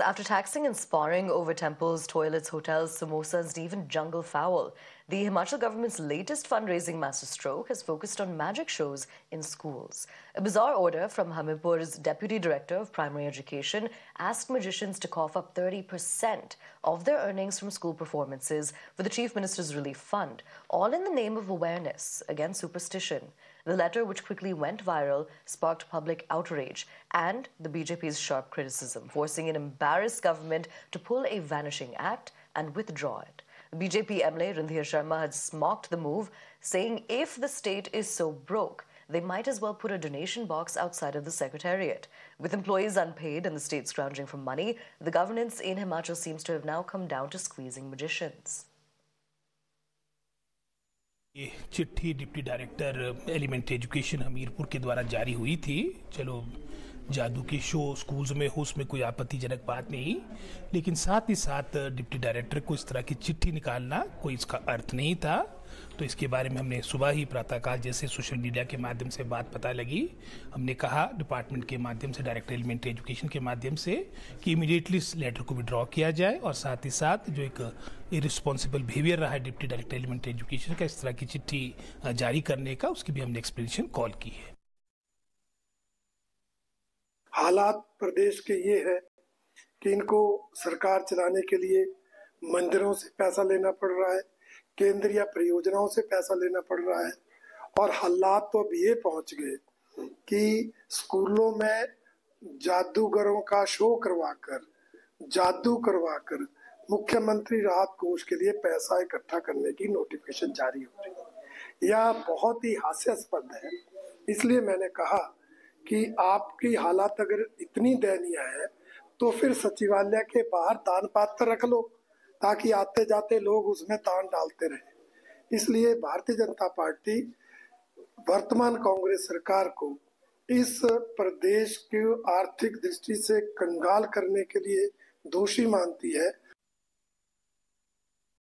After taxing and sparring over temples, toilets, hotels, samosas, and even jungle fowl, the Himachal government's latest fundraising masterstroke has focused on magic shows in schools. A bizarre order from Hamirpur's Deputy Director of Primary Education asked magicians to cough up 30% of their earnings from school performances for the Chief Minister's Relief Fund, all in the name of awareness against superstition. The letter, which quickly went viral, sparked public outrage and the BJP's sharp criticism, forcing an embarrassed government to pull a vanishing act and withdraw it. The BJP MLA Randhir Sharma has mocked the move, saying if the state is so broke, they might as well put a donation box outside of the secretariat. With employees unpaid and the state scrounging for money, the governance in Himachal seems to have now come down to squeezing magicians. ये चिट्ठी deputy director elementary education Hamirpur के द्वारा जारी हुई थी। चलो जादू के शो स्कूल्स में हो उसमें कोई आपत्तिजनक बात नहीं, लेकिन साथ ही साथ डिप्टी डायरेक्टर को इस तरह की चिट्ठी निकालना कोई इसका अर्थ नहीं था। तो इसके बारे में हमने सुबह ही प्रातःकाल जैसे सोशल मीडिया के माध्यम से बात पता लगी, हमने कहा डिपार्टमेंट के माध्यम से, डायरेक्टर एलिमेंट्री एजुकेशन के माध्यम से कि इमीडिएटली इस लेटर को विड्रॉ किया जाए और साथ ही साथ जो एक इरिस्पॉन्सिबल बिहेवियर रहा है डिप्टी डायरेक्टर एलिमेंट्री एजुकेशन का इस तरह की चिट्ठी जारी करने का, उसकी भी हमने एक्सप्लेनेशन कॉल की है। हालात प्रदेश के ये है कि इनको सरकार चलाने के लिए मंदिरों से पैसा लेना पड़ रहा है, केंद्रीय परियोजनाओं से पैसा लेना पड़ रहा है और हालात तो अब ये पहुंच गए कि स्कूलों में जादूगरों का शो जादू करवाकर मुख्यमंत्री राहत कोष के लिए पैसा इकट्ठा करने की नोटिफिकेशन जारी हो रही है। यह बहुत ही हास्यास्पद है। इसलिए मैंने कहा कि आपकी हालात अगर इतनी दयनीय है तो फिर सचिवालय के बाहर दान पात्र रख लो ताकि आते जाते लोग उसमें दान डालते रहे। इसलिए भारतीय जनता पार्टी वर्तमान कांग्रेस सरकार को इस प्रदेश की आर्थिक दृष्टि से कंगाल करने के लिए दोषी मानती है।